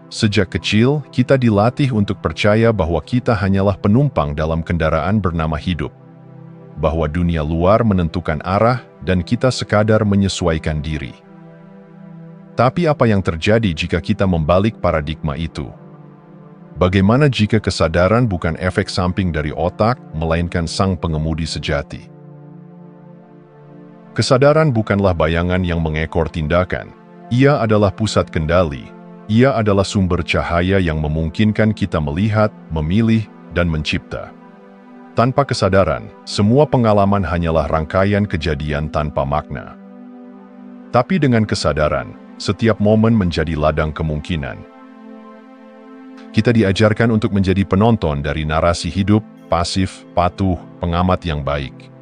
Sejak kecil, kita dilatih untuk percaya bahwa kita hanyalah penumpang dalam kendaraan bernama hidup. Bahwa dunia luar menentukan arah dan kita sekadar menyesuaikan diri. Tapi apa yang terjadi jika kita membalik paradigma itu? Bagaimana jika kesadaran bukan efek samping dari otak, melainkan sang pengemudi sejati? Kesadaran bukanlah bayangan yang mengekor tindakan. Ia adalah pusat kendali. Ia adalah sumber cahaya yang memungkinkan kita melihat, memilih, dan mencipta. Tanpa kesadaran, semua pengalaman hanyalah rangkaian kejadian tanpa makna. Tapi dengan kesadaran, setiap momen menjadi ladang kemungkinan. Kita diajarkan untuk menjadi penonton dari narasi hidup, pasif, patuh, pengamat yang baik.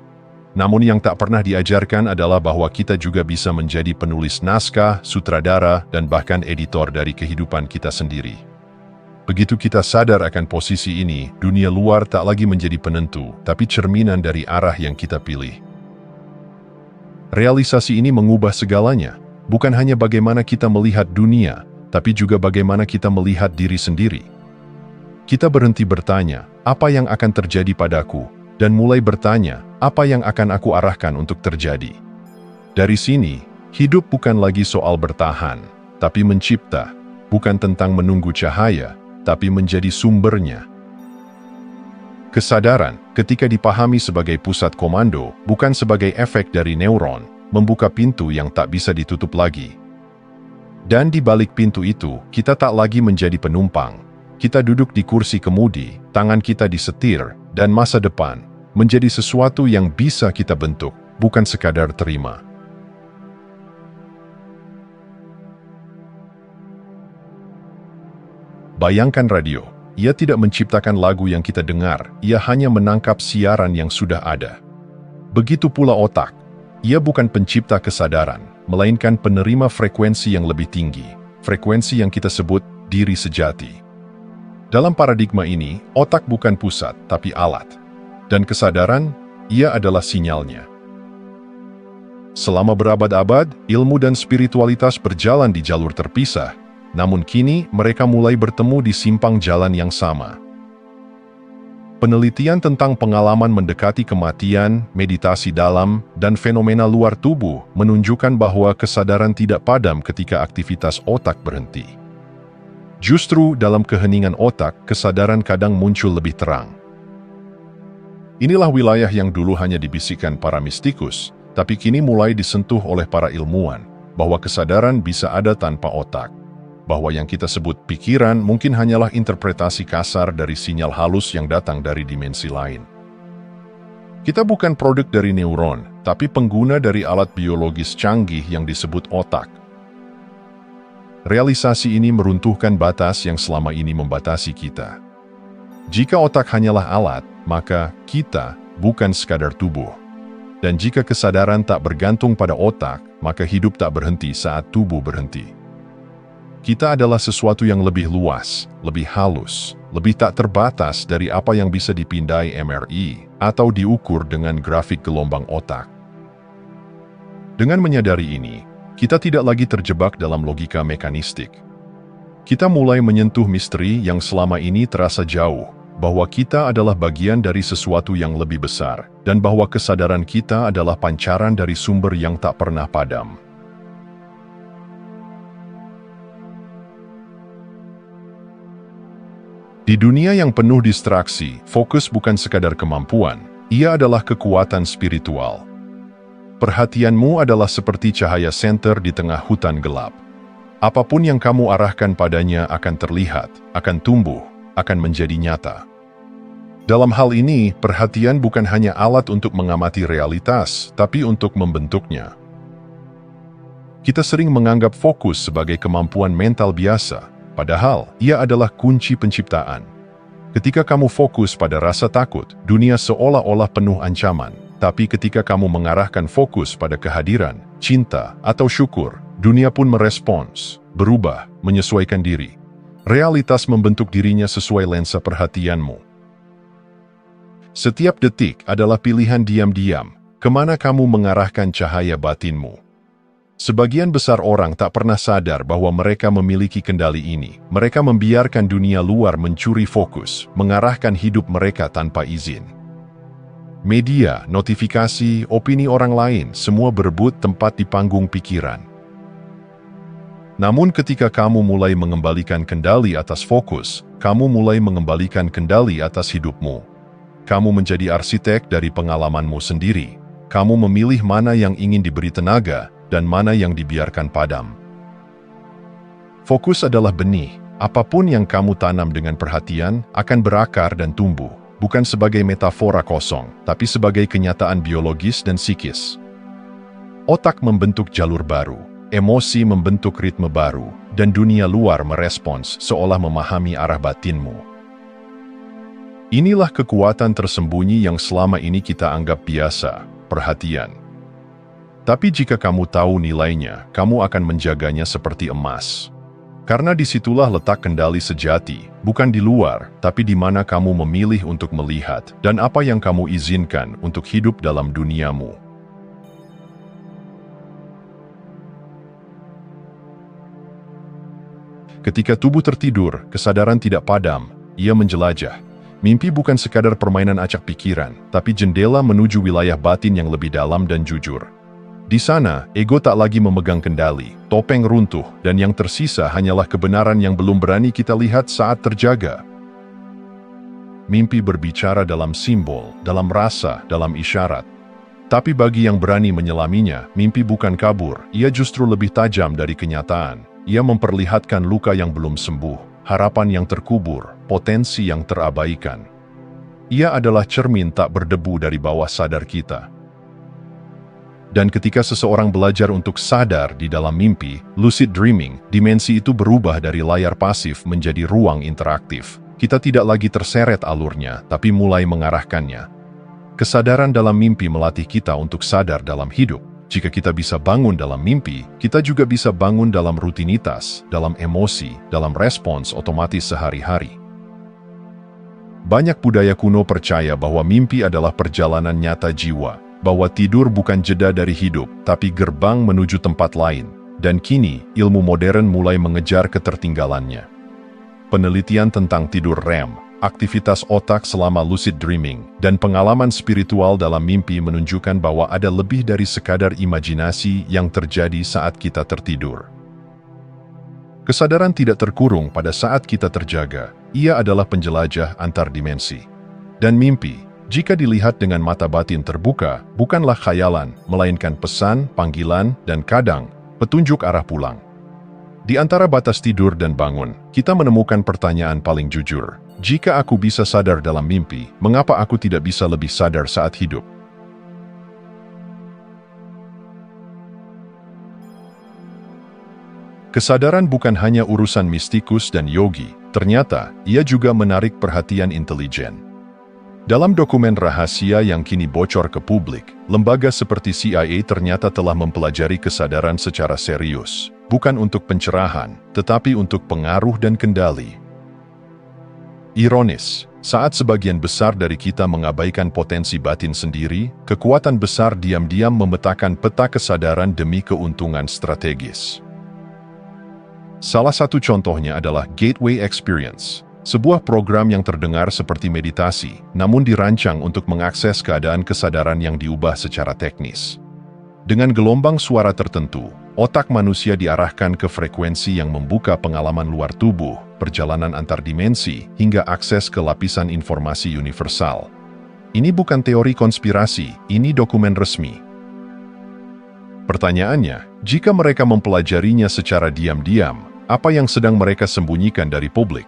Namun yang tak pernah diajarkan adalah bahwa kita juga bisa menjadi penulis naskah, sutradara, dan bahkan editor dari kehidupan kita sendiri. Begitu kita sadar akan posisi ini, dunia luar tak lagi menjadi penentu, tapi cerminan dari arah yang kita pilih. Realisasi ini mengubah segalanya, bukan hanya bagaimana kita melihat dunia, tapi juga bagaimana kita melihat diri sendiri. Kita berhenti bertanya, apa yang akan terjadi padaku? Dan mulai bertanya, apa yang akan aku arahkan untuk terjadi? Dari sini, hidup bukan lagi soal bertahan, tapi mencipta, bukan tentang menunggu cahaya, tapi menjadi sumbernya. Kesadaran, ketika dipahami sebagai pusat komando, bukan sebagai efek dari neuron, membuka pintu yang tak bisa ditutup lagi. Dan di balik pintu itu, kita tak lagi menjadi penumpang. Kita duduk di kursi kemudi, tangan kita disetir, dan masa depan menjadi sesuatu yang bisa kita bentuk, bukan sekadar terima. Bayangkan radio. Ia tidak menciptakan lagu yang kita dengar, ia hanya menangkap siaran yang sudah ada. Begitu pula otak. Ia bukan pencipta kesadaran, melainkan penerima frekuensi yang lebih tinggi, frekuensi yang kita sebut diri sejati. Dalam paradigma ini, otak bukan pusat, tapi alat. Dan kesadaran, ia adalah sinyalnya. Selama berabad-abad, ilmu dan spiritualitas berjalan di jalur terpisah, namun kini mereka mulai bertemu di simpang jalan yang sama. Penelitian tentang pengalaman mendekati kematian, meditasi dalam, dan fenomena luar tubuh menunjukkan bahwa kesadaran tidak padam ketika aktivitas otak berhenti. Justru dalam keheningan otak, kesadaran kadang muncul lebih terang. Inilah wilayah yang dulu hanya dibisikkan para mistikus, tapi kini mulai disentuh oleh para ilmuwan, bahwa kesadaran bisa ada tanpa otak. Bahwa yang kita sebut pikiran mungkin hanyalah interpretasi kasar dari sinyal halus yang datang dari dimensi lain. Kita bukan produk dari neuron, tapi pengguna dari alat biologis canggih yang disebut otak. Realisasi ini meruntuhkan batas yang selama ini membatasi kita. Jika otak hanyalah alat, maka kita bukan sekadar tubuh. Dan jika kesadaran tak bergantung pada otak, maka hidup tak berhenti saat tubuh berhenti. Kita adalah sesuatu yang lebih luas, lebih halus, lebih tak terbatas dari apa yang bisa dipindai MRI atau diukur dengan grafik gelombang otak. Dengan menyadari ini, kita tidak lagi terjebak dalam logika mekanistik. Kita mulai menyentuh misteri yang selama ini terasa jauh, bahwa kita adalah bagian dari sesuatu yang lebih besar, dan bahwa kesadaran kita adalah pancaran dari sumber yang tak pernah padam. Di dunia yang penuh distraksi, fokus bukan sekadar kemampuan, ia adalah kekuatan spiritual. Perhatianmu adalah seperti cahaya senter di tengah hutan gelap. Apapun yang kamu arahkan padanya akan terlihat, akan tumbuh, akan menjadi nyata. Dalam hal ini, perhatian bukan hanya alat untuk mengamati realitas, tapi untuk membentuknya. Kita sering menganggap fokus sebagai kemampuan mental biasa, padahal ia adalah kunci penciptaan. Ketika kamu fokus pada rasa takut, dunia seolah-olah penuh ancaman. Tapi ketika kamu mengarahkan fokus pada kehadiran, cinta, atau syukur, dunia pun merespons, berubah, menyesuaikan diri. Realitas membentuk dirinya sesuai lensa perhatianmu. Setiap detik adalah pilihan diam-diam, kemana kamu mengarahkan cahaya batinmu. Sebagian besar orang tak pernah sadar bahwa mereka memiliki kendali ini. Mereka membiarkan dunia luar mencuri fokus, mengarahkan hidup mereka tanpa izin. Media, notifikasi, opini orang lain, semua berebut tempat di panggung pikiran. Namun ketika kamu mulai mengembalikan kendali atas fokus, kamu mulai mengembalikan kendali atas hidupmu. Kamu menjadi arsitek dari pengalamanmu sendiri. Kamu memilih mana yang ingin diberi tenaga, dan mana yang dibiarkan padam. Fokus adalah benih. Apapun yang kamu tanam dengan perhatian akan berakar dan tumbuh, bukan sebagai metafora kosong, tapi sebagai kenyataan biologis dan psikis. Otak membentuk jalur baru, emosi membentuk ritme baru, dan dunia luar merespons seolah memahami arah batinmu. Inilah kekuatan tersembunyi yang selama ini kita anggap biasa, perhatian. Tapi jika kamu tahu nilainya, kamu akan menjaganya seperti emas. Karena disitulah letak kendali sejati, bukan di luar, tapi di mana kamu memilih untuk melihat, dan apa yang kamu izinkan untuk hidup dalam duniamu. Ketika tubuh tertidur, kesadaran tidak padam, ia menjelajah. Mimpi bukan sekadar permainan acak pikiran, tapi jendela menuju wilayah batin yang lebih dalam dan jujur. Di sana, ego tak lagi memegang kendali, topeng runtuh, dan yang tersisa hanyalah kebenaran yang belum berani kita lihat saat terjaga. Mimpi berbicara dalam simbol, dalam rasa, dalam isyarat. Tapi bagi yang berani menyelaminya, mimpi bukan kabur, ia justru lebih tajam dari kenyataan. Ia memperlihatkan luka yang belum sembuh, harapan yang terkubur, potensi yang terabaikan. Ia adalah cermin tak berdebu dari bawah sadar kita. Dan ketika seseorang belajar untuk sadar di dalam mimpi, lucid dreaming, dimensi itu berubah dari layar pasif menjadi ruang interaktif. Kita tidak lagi terseret alurnya, tapi mulai mengarahkannya. Kesadaran dalam mimpi melatih kita untuk sadar dalam hidup. Jika kita bisa bangun dalam mimpi, kita juga bisa bangun dalam rutinitas, dalam emosi, dalam respons otomatis sehari-hari. Banyak budaya kuno percaya bahwa mimpi adalah perjalanan nyata jiwa, bahwa tidur bukan jeda dari hidup, tapi gerbang menuju tempat lain. Dan kini, ilmu modern mulai mengejar ketertinggalannya. Penelitian tentang tidur REM, aktivitas otak selama lucid dreaming, dan pengalaman spiritual dalam mimpi menunjukkan bahwa ada lebih dari sekadar imajinasi yang terjadi saat kita tertidur. Kesadaran tidak terkurung pada saat kita terjaga, ia adalah penjelajah antar dimensi. Dan mimpi, jika dilihat dengan mata batin terbuka, bukanlah khayalan, melainkan pesan, panggilan, dan kadang, petunjuk arah pulang. Di antara batas tidur dan bangun, kita menemukan pertanyaan paling jujur. Jika aku bisa sadar dalam mimpi, mengapa aku tidak bisa lebih sadar saat hidup? Kesadaran bukan hanya urusan mistikus dan yogi, ternyata ia juga menarik perhatian intelijen. Dalam dokumen rahasia yang kini bocor ke publik, lembaga seperti CIA ternyata telah mempelajari kesadaran secara serius, bukan untuk pencerahan, tetapi untuk pengaruh dan kendali. Ironis, saat sebagian besar dari kita mengabaikan potensi batin sendiri, kekuatan besar diam-diam memetakan peta kesadaran demi keuntungan strategis. Salah satu contohnya adalah Gateway Experience, sebuah program yang terdengar seperti meditasi, namun dirancang untuk mengakses keadaan kesadaran yang diubah secara teknis. Dengan gelombang suara tertentu, otak manusia diarahkan ke frekuensi yang membuka pengalaman luar tubuh, perjalanan antar dimensi, hingga akses ke lapisan informasi universal. Ini bukan teori konspirasi, ini dokumen resmi. Pertanyaannya, jika mereka mempelajarinya secara diam-diam, apa yang sedang mereka sembunyikan dari publik?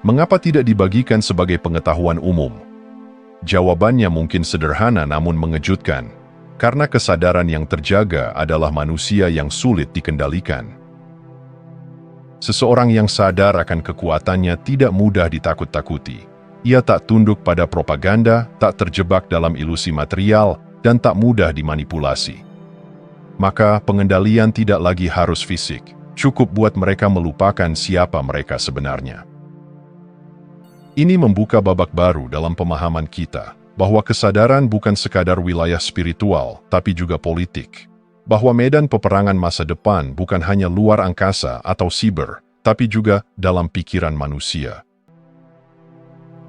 Mengapa tidak dibagikan sebagai pengetahuan umum? Jawabannya mungkin sederhana namun mengejutkan. Karena kesadaran yang terjaga adalah manusia yang sulit dikendalikan. Seseorang yang sadar akan kekuatannya tidak mudah ditakut-takuti. Ia tak tunduk pada propaganda, tak terjebak dalam ilusi material, dan tak mudah dimanipulasi. Maka pengendalian tidak lagi harus fisik. Cukup buat mereka melupakan siapa mereka sebenarnya. Ini membuka babak baru dalam pemahaman kita, bahwa kesadaran bukan sekadar wilayah spiritual, tapi juga politik. bahwa medan peperangan masa depan bukan hanya luar angkasa atau siber, tapi juga dalam pikiran manusia.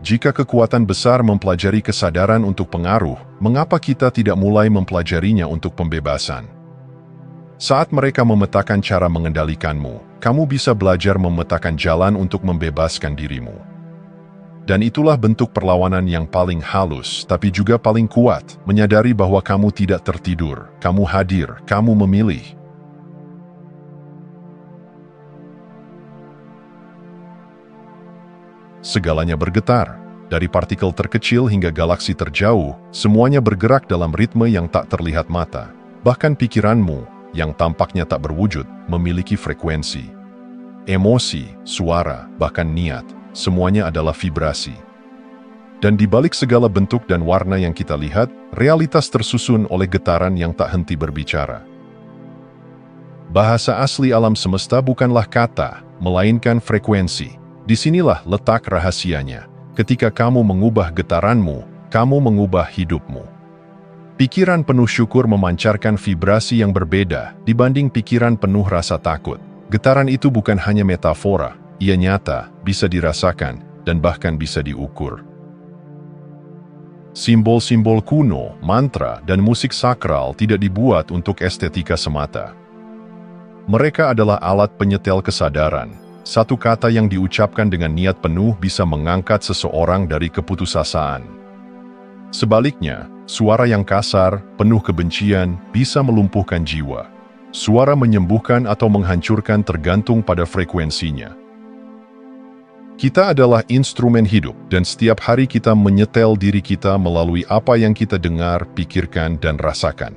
Jika kekuatan besar mempelajari kesadaran untuk pengaruh, mengapa kita tidak mulai mempelajarinya untuk pembebasan? Saat mereka memetakan cara mengendalikanmu, kamu bisa belajar memetakan jalan untuk membebaskan dirimu. Dan itulah bentuk perlawanan yang paling halus, tapi juga paling kuat, menyadari bahwa kamu tidak tertidur, kamu hadir, kamu memilih. Segalanya bergetar, dari partikel terkecil hingga galaksi terjauh, semuanya bergerak dalam ritme yang tak terlihat mata. Bahkan pikiranmu, yang tampaknya tak berwujud, memiliki frekuensi. Emosi, suara, bahkan niat. Semuanya adalah vibrasi. Dan di balik segala bentuk dan warna yang kita lihat, realitas tersusun oleh getaran yang tak henti berbicara. Bahasa asli alam semesta bukanlah kata, melainkan frekuensi. Disinilah letak rahasianya. Ketika kamu mengubah getaranmu, kamu mengubah hidupmu. Pikiran penuh syukur memancarkan vibrasi yang berbeda dibanding pikiran penuh rasa takut. Getaran itu bukan hanya metafora, ia nyata, bisa dirasakan, dan bahkan bisa diukur. Simbol-simbol kuno, mantra, dan musik sakral tidak dibuat untuk estetika semata. Mereka adalah alat penyetel kesadaran. Satu kata yang diucapkan dengan niat penuh bisa mengangkat seseorang dari keputusasaan. Sebaliknya, suara yang kasar, penuh kebencian, bisa melumpuhkan jiwa. Suara menyembuhkan atau menghancurkan tergantung pada frekuensinya. Kita adalah instrumen hidup, dan setiap hari kita menyetel diri kita melalui apa yang kita dengar, pikirkan, dan rasakan.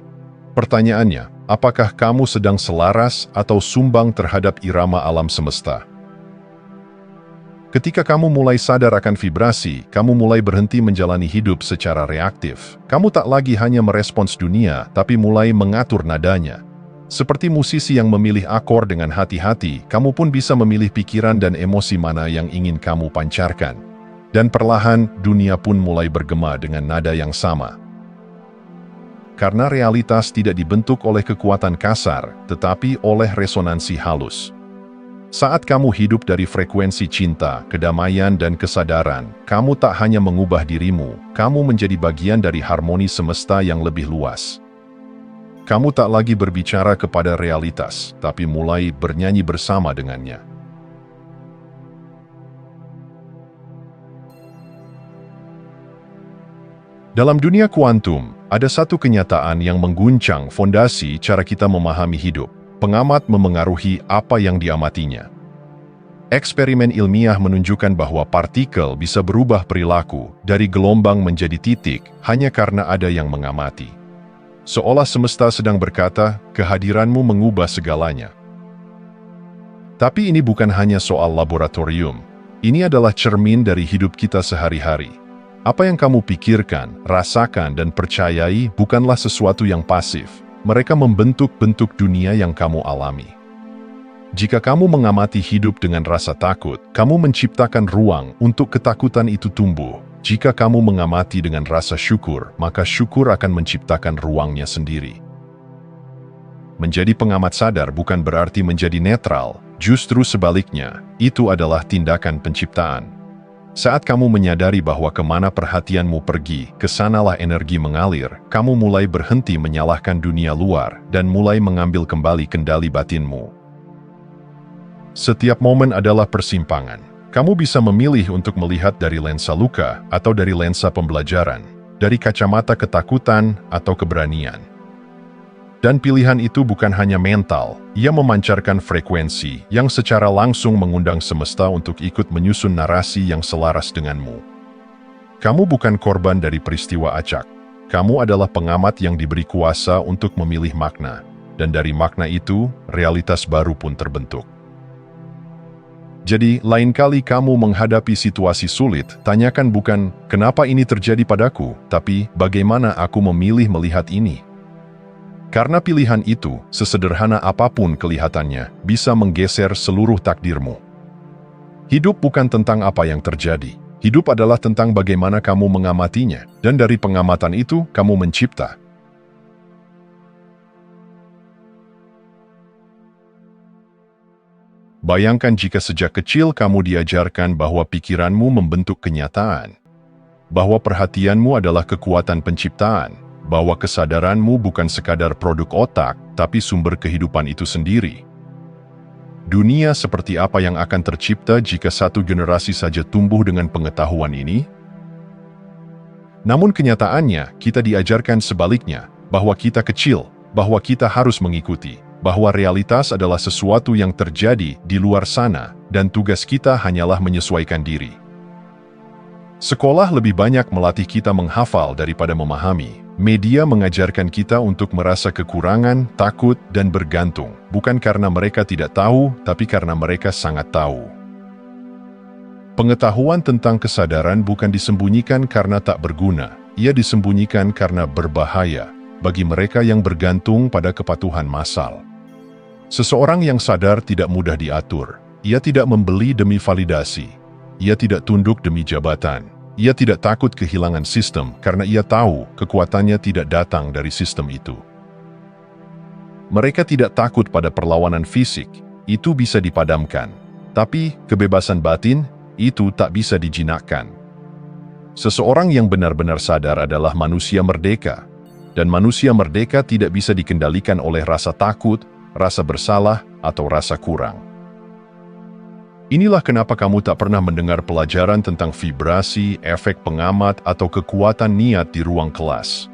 Pertanyaannya, apakah kamu sedang selaras atau sumbang terhadap irama alam semesta? Ketika kamu mulai sadar akan vibrasi, kamu mulai berhenti menjalani hidup secara reaktif. Kamu tak lagi hanya merespons dunia, tapi mulai mengatur nadanya. Seperti musisi yang memilih akor dengan hati-hati, kamu pun bisa memilih pikiran dan emosi mana yang ingin kamu pancarkan. Dan perlahan, dunia pun mulai bergema dengan nada yang sama. Karena realitas tidak dibentuk oleh kekuatan kasar, tetapi oleh resonansi halus. Saat kamu hidup dari frekuensi cinta, kedamaian, dan kesadaran, kamu tak hanya mengubah dirimu, kamu menjadi bagian dari harmoni semesta yang lebih luas. Kamu tak lagi berbicara kepada realitas, tapi mulai bernyanyi bersama dengannya. Dalam dunia kuantum, ada satu kenyataan yang mengguncang fondasi cara kita memahami hidup. Pengamat memengaruhi apa yang diamatinya. Eksperimen ilmiah menunjukkan bahwa partikel bisa berubah perilaku dari gelombang menjadi titik hanya karena ada yang mengamati. Seolah semesta sedang berkata, kehadiranmu mengubah segalanya. Tapi ini bukan hanya soal laboratorium. Ini adalah cermin dari hidup kita sehari-hari. Apa yang kamu pikirkan, rasakan, dan percayai bukanlah sesuatu yang pasif. Mereka membentuk bentuk dunia yang kamu alami. Jika kamu mengamati hidup dengan rasa takut, kamu menciptakan ruang untuk ketakutan itu tumbuh. Jika kamu mengamati dengan rasa syukur, maka syukur akan menciptakan ruangnya sendiri. Menjadi pengamat sadar bukan berarti menjadi netral, justru sebaliknya, itu adalah tindakan penciptaan. Saat kamu menyadari bahwa kemana perhatianmu pergi, kesanalah energi mengalir, kamu mulai berhenti menyalahkan dunia luar dan mulai mengambil kembali kendali batinmu. Setiap momen adalah persimpangan. Kamu bisa memilih untuk melihat dari lensa luka atau dari lensa pembelajaran, dari kacamata ketakutan atau keberanian. Dan pilihan itu bukan hanya mental, ia memancarkan frekuensi yang secara langsung mengundang semesta untuk ikut menyusun narasi yang selaras denganmu. Kamu bukan korban dari peristiwa acak. Kamu adalah pengamat yang diberi kuasa untuk memilih makna, dan dari makna itu, realitas baru pun terbentuk. Jadi, lain kali kamu menghadapi situasi sulit, tanyakan bukan, kenapa ini terjadi padaku, tapi, bagaimana aku memilih melihat ini? Karena pilihan itu, sesederhana apapun kelihatannya, bisa menggeser seluruh takdirmu. Hidup bukan tentang apa yang terjadi. Hidup adalah tentang bagaimana kamu mengamatinya, dan dari pengamatan itu, kamu mencipta. Bayangkan jika sejak kecil kamu diajarkan bahwa pikiranmu membentuk kenyataan, bahwa perhatianmu adalah kekuatan penciptaan, bahwa kesadaranmu bukan sekadar produk otak, tapi sumber kehidupan itu sendiri. Dunia seperti apa yang akan tercipta jika satu generasi saja tumbuh dengan pengetahuan ini? Namun kenyataannya, kita diajarkan sebaliknya, bahwa kita kecil, bahwa kita harus mengikuti, bahwa realitas adalah sesuatu yang terjadi di luar sana, dan tugas kita hanyalah menyesuaikan diri. Sekolah lebih banyak melatih kita menghafal daripada memahami. Media mengajarkan kita untuk merasa kekurangan, takut, dan bergantung, bukan karena mereka tidak tahu, tapi karena mereka sangat tahu. Pengetahuan tentang kesadaran bukan disembunyikan karena tak berguna, ia disembunyikan karena berbahaya bagi mereka yang bergantung pada kepatuhan massal. Seseorang yang sadar tidak mudah diatur. Ia tidak membeli demi validasi. Ia tidak tunduk demi jabatan. Ia tidak takut kehilangan sistem karena ia tahu kekuatannya tidak datang dari sistem itu. Mereka tidak takut pada perlawanan fisik, itu bisa dipadamkan. Tapi kebebasan batin, itu tak bisa dijinakkan. Seseorang yang benar-benar sadar adalah manusia merdeka. Dan manusia merdeka tidak bisa dikendalikan oleh rasa takut, rasa bersalah, atau rasa kurang. Inilah kenapa kamu tak pernah mendengar pelajaran tentang vibrasi, efek pengamat, atau kekuatan niat di ruang kelas.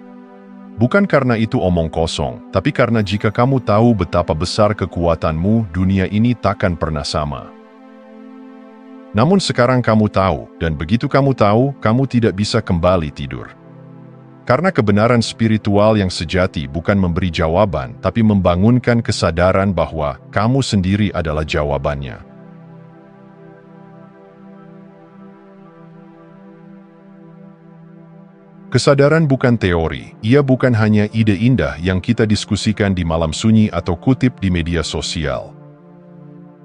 Bukan karena itu omong kosong, tapi karena jika kamu tahu betapa besar kekuatanmu, dunia ini takkan pernah sama. Namun sekarang kamu tahu, dan begitu kamu tahu, kamu tidak bisa kembali tidur. Karena kebenaran spiritual yang sejati bukan memberi jawaban, tapi membangunkan kesadaran bahwa kamu sendiri adalah jawabannya. Kesadaran bukan teori, ia bukan hanya ide indah yang kita diskusikan di malam sunyi atau kutip di media sosial.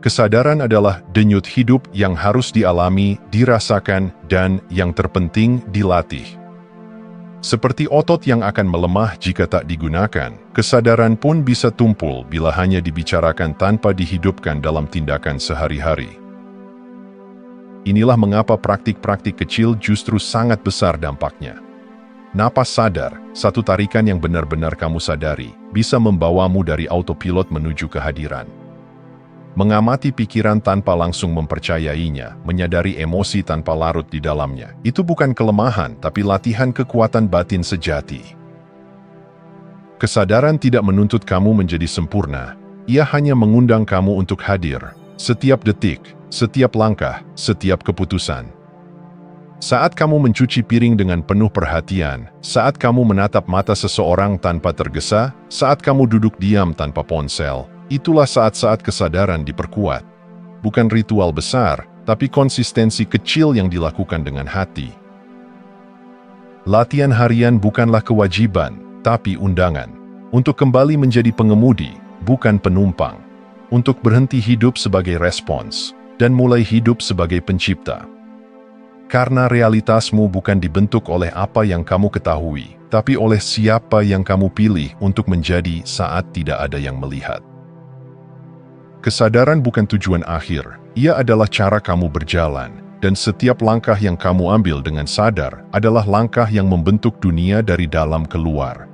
Kesadaran adalah denyut hidup yang harus dialami, dirasakan, dan yang terpenting dilatih. Seperti otot yang akan melemah jika tak digunakan, kesadaran pun bisa tumpul bila hanya dibicarakan tanpa dihidupkan dalam tindakan sehari-hari. Inilah mengapa praktik-praktik kecil justru sangat besar dampaknya. Napas sadar, satu tarikan yang benar-benar kamu sadari, bisa membawamu dari autopilot menuju kehadiran. Mengamati pikiran tanpa langsung mempercayainya, menyadari emosi tanpa larut di dalamnya, itu bukan kelemahan, tapi latihan kekuatan batin sejati. Kesadaran tidak menuntut kamu menjadi sempurna, ia hanya mengundang kamu untuk hadir, setiap detik, setiap langkah, setiap keputusan. Saat kamu mencuci piring dengan penuh perhatian, saat kamu menatap mata seseorang tanpa tergesa, saat kamu duduk diam tanpa ponsel, itulah saat-saat kesadaran diperkuat. Bukan ritual besar, tapi konsistensi kecil yang dilakukan dengan hati. Latihan harian bukanlah kewajiban, tapi undangan. Untuk kembali menjadi pengemudi, bukan penumpang. Untuk berhenti hidup sebagai respons, dan mulai hidup sebagai pencipta. Karena realitasmu bukan dibentuk oleh apa yang kamu ketahui, tapi oleh siapa yang kamu pilih untuk menjadi saat tidak ada yang melihat. Kesadaran bukan tujuan akhir, ia adalah cara kamu berjalan, dan setiap langkah yang kamu ambil dengan sadar adalah langkah yang membentuk dunia dari dalam keluar.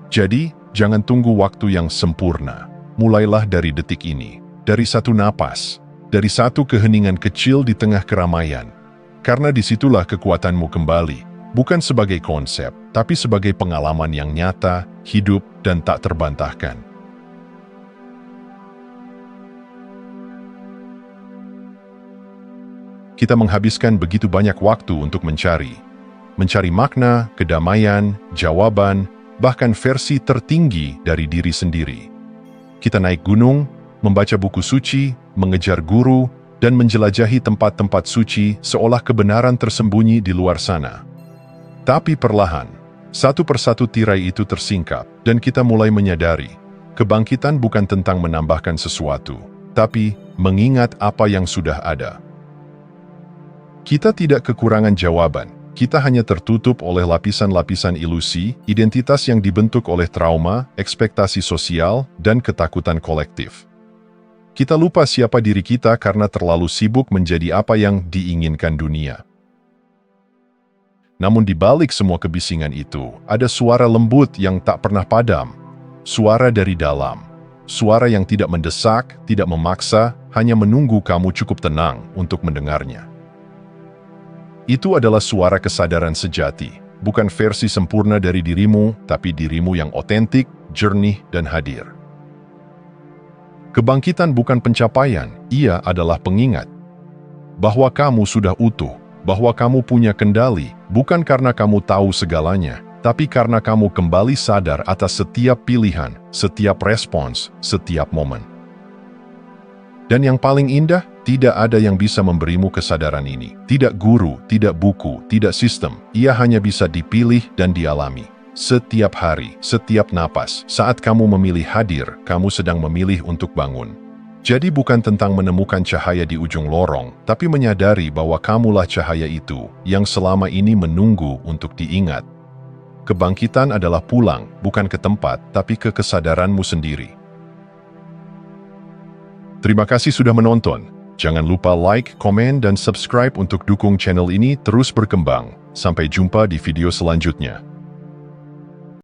Jadi, jangan tunggu waktu yang sempurna. Mulailah dari detik ini, dari satu napas, dari satu keheningan kecil di tengah keramaian. Karena disitulah kekuatanmu kembali, bukan sebagai konsep, tapi sebagai pengalaman yang nyata, hidup, dan tak terbantahkan. Kita menghabiskan begitu banyak waktu untuk mencari makna, kedamaian, jawaban, bahkan versi tertinggi dari diri sendiri. Kita naik gunung, membaca buku suci, mengejar guru, dan menjelajahi tempat-tempat suci seolah kebenaran tersembunyi di luar sana. Tapi perlahan, satu persatu tirai itu tersingkap, dan kita mulai menyadari, kebangkitan bukan tentang menambahkan sesuatu, tapi mengingat apa yang sudah ada. Kita tidak kekurangan jawaban, kita hanya tertutup oleh lapisan-lapisan ilusi, identitas yang dibentuk oleh trauma, ekspektasi sosial, dan ketakutan kolektif. Kita lupa siapa diri kita karena terlalu sibuk menjadi apa yang diinginkan dunia. Namun di balik semua kebisingan itu, ada suara lembut yang tak pernah padam. Suara dari dalam. Suara yang tidak mendesak, tidak memaksa, hanya menunggu kamu cukup tenang untuk mendengarnya. Itu adalah suara kesadaran sejati, bukan versi sempurna dari dirimu, tapi dirimu yang otentik, jernih, dan hadir. Kebangkitan bukan pencapaian, ia adalah pengingat bahwa kamu sudah utuh, bahwa kamu punya kendali, bukan karena kamu tahu segalanya, tapi karena kamu kembali sadar atas setiap pilihan, setiap respons, setiap momen. Dan yang paling indah, tidak ada yang bisa memberimu kesadaran ini. Tidak guru, tidak buku, tidak sistem. Ia hanya bisa dipilih dan dialami. Setiap hari, setiap napas, saat kamu memilih hadir, kamu sedang memilih untuk bangun. Jadi bukan tentang menemukan cahaya di ujung lorong, tapi menyadari bahwa kamulah cahaya itu yang selama ini menunggu untuk diingat. Kebangkitan adalah pulang, bukan ke tempat, tapi ke kesadaranmu sendiri. Terima kasih sudah menonton. Jangan lupa like, komen, dan subscribe untuk dukung channel ini terus berkembang. Sampai jumpa di video selanjutnya.